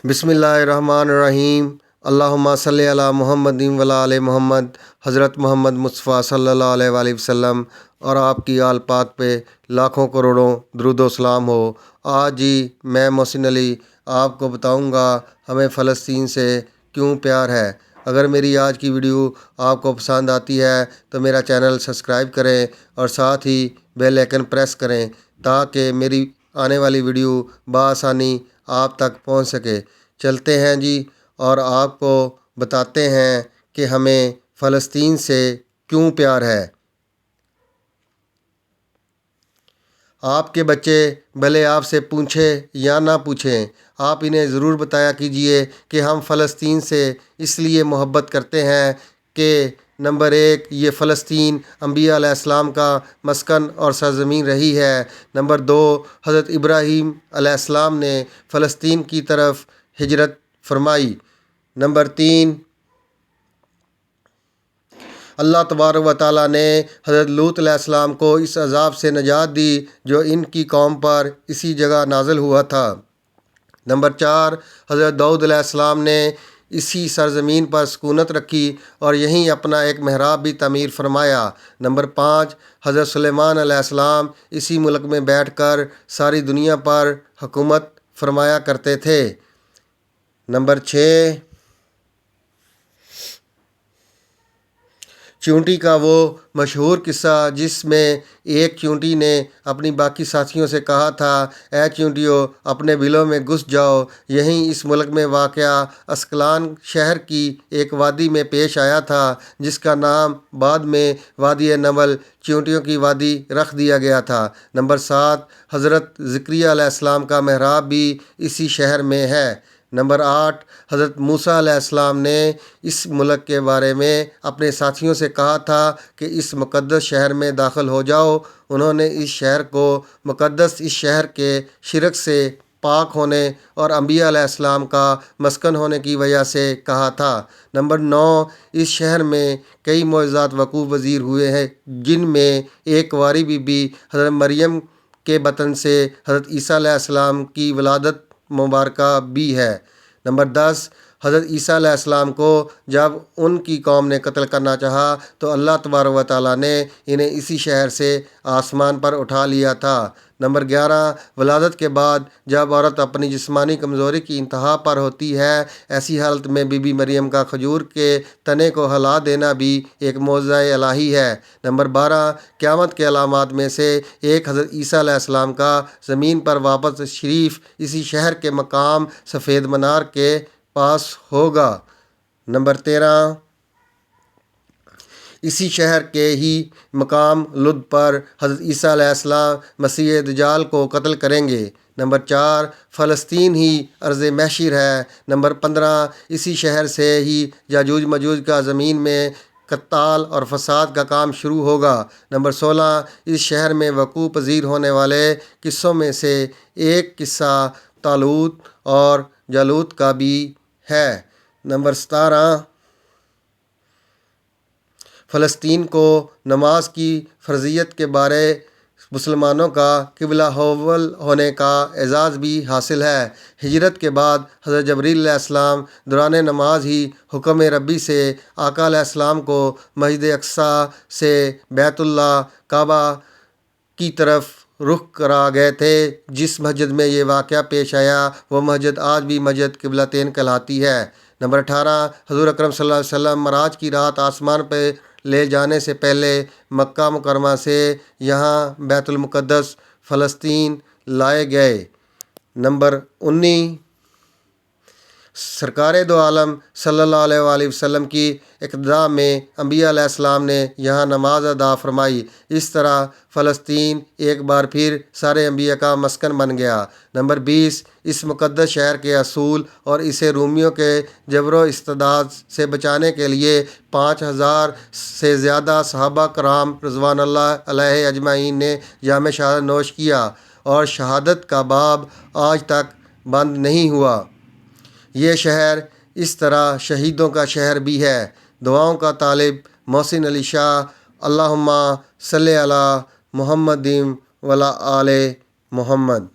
بسم اللہ الرحمن الرحیم۔ اللہم صلی علی محمد وعلی آل محمد۔ حضرت محمد مصطفیٰ صلی اللہ علیہ وآلہ وسلم اور آپ کی آل پاک پہ لاکھوں کروڑوں درود و سلام ہو۔ آج میں محسن علی آپ کو بتاؤں گا ہمیں فلسطین سے کیوں پیار ہے۔ اگر میری آج کی ویڈیو آپ کو پسند آتی ہے تو میرا چینل سبسکرائب کریں اور ساتھ ہی بیل آئیکن پریس کریں تاکہ میری آنے والی ویڈیو بآسانی آپ تک پہنچ سکے۔ چلتے ہیں جی اور آپ کو بتاتے ہیں کہ ہمیں فلسطین سے کیوں پیار ہے۔ آپ کے بچے بھلے آپ سے پوچھیں یا نہ پوچھیں، آپ انہیں ضرور بتایا کیجئے کہ ہم فلسطین سے اس لیے محبت کرتے ہیں کہ نمبر 1 یہ فلسطین انبیاء علیہ السلام کا مسکن اور سرزمین رہی ہے۔ نمبر 2 حضرت ابراہیم علیہ السلام نے فلسطین کی طرف ہجرت فرمائی۔ نمبر 3 اللہ تبارک و تعالیٰ نے حضرت لوط علیہ السلام کو اس عذاب سے نجات دی جو ان کی قوم پر اسی جگہ نازل ہوا تھا۔ نمبر 4 حضرت داؤد علیہ السلام نے اسی سرزمین پر سکونت رکھی اور یہیں اپنا ایک محراب بھی تعمیر فرمایا۔ نمبر 5 حضرت سلیمان علیہ السلام اسی ملک میں بیٹھ کر ساری دنیا پر حکومت فرمایا کرتے تھے۔ نمبر 6 چیونٹی کا وہ مشہور قصہ جس میں ایک چیونٹی نے اپنی باقی ساتھیوں سے کہا تھا، اے چیونٹیوں اپنے بلوں میں گھس جاؤ، یہیں اس ملک میں واقع اسکلان شہر کی ایک وادی میں پیش آیا تھا جس کا نام بعد میں وادی نمل چیونٹیوں کی وادی رکھ دیا گیا تھا۔ نمبر 7 حضرت زکریا علیہ السلام کا محراب بھی اسی شہر میں ہے۔ نمبر 8 حضرت موسیٰ علیہ السلام نے اس ملک کے بارے میں اپنے ساتھیوں سے کہا تھا کہ اس مقدس شہر میں داخل ہو جاؤ۔ انہوں نے اس شہر کو مقدس اس شہر کے شرک سے پاک ہونے اور انبیاء علیہ السلام کا مسکن ہونے کی وجہ سے کہا تھا۔ نمبر 9 اس شہر میں کئی معجزات وقوع پذیر ہوئے ہیں جن میں ایک واری بی بی حضرت مریم کے بطن سے حضرت عیسیٰ علیہ السلام کی ولادت مبارکہ بھی ہے۔ نمبر 10 حضرت عیسیٰ علیہ السلام کو جب ان کی قوم نے قتل کرنا چاہا تو اللہ تبارک و تعالیٰ نے انہیں اسی شہر سے آسمان پر اٹھا لیا تھا۔ نمبر 11 ولادت کے بعد جب عورت اپنی جسمانی کمزوری کی انتہا پر ہوتی ہے، ایسی حالت میں بی بی مریم کا کھجور کے تنے کو ہلا دینا بھی ایک معجزہ الہی ہے۔ نمبر 12 قیامت کے علامات میں سے ایک حضرت عیسیٰ علیہ السلام کا زمین پر واپس تشریف اسی شہر کے مقام سفید منار کے پاس ہوگا۔ نمبر 13 اسی شہر کے ہی مقام لد پر حضرت عیسیٰ علیہ السلام مسیح دجال کو قتل کریں گے۔ نمبر 4 فلسطین ہی ارض محشر ہے۔ نمبر 15 اسی شہر سے ہی یاجوج ماجوج کا زمین میں قتال اور فساد کا کام شروع ہوگا۔ نمبر 16 اس شہر میں وقوع پذیر ہونے والے قصوں میں سے ایک قصہ طالوت اور جالوت کا بھی ہے۔ نمبر 17 فلسطین کو نماز کی فرضیت کے بارے مسلمانوں کا قبلہ اول ہونے کا اعزاز بھی حاصل ہے۔ ہجرت کے بعد حضرت جبریل علیہ السلام دوران نماز ہی حکم ربی سے آقا علیہ السلام کو مسجد اقصیٰ سے بیت اللہ کعبہ کی طرف رخ کرا گئے تھے۔ جس مسجد میں یہ واقعہ پیش آیا وہ مسجد آج بھی مسجد قبلتین کہلاتی ہے۔ نمبر 18 حضور اکرم صلی اللہ علیہ وسلم معراج کی رات آسمان پہ لے جانے سے پہلے مکہ مکرمہ سے یہاں بیت المقدس فلسطین لائے گئے۔ نمبر 19 سرکار دو عالم صلی اللہ علیہ وآلہ وسلم کی اقتداء میں انبیاء علیہ السلام نے یہاں نماز ادا فرمائی۔ اس طرح فلسطین ایک بار پھر سارے انبیاء کا مسکن بن گیا۔ نمبر 20 اس مقدس شہر کے اصول اور اسے رومیوں کے جبر و استبداد سے بچانے کے لیے 5000 سے زیادہ صحابہ کرام رضوان اللہ علیہ اجمعین نے جام شہادت نوش کیا اور شہادت کا باب آج تک بند نہیں ہوا۔ یہ شہر اس طرح شہیدوں کا شہر بھی ہے۔ دعاؤں کا طالب محسن علی شاہ۔ اللہم صلی علی محمد وعلی آل محمد۔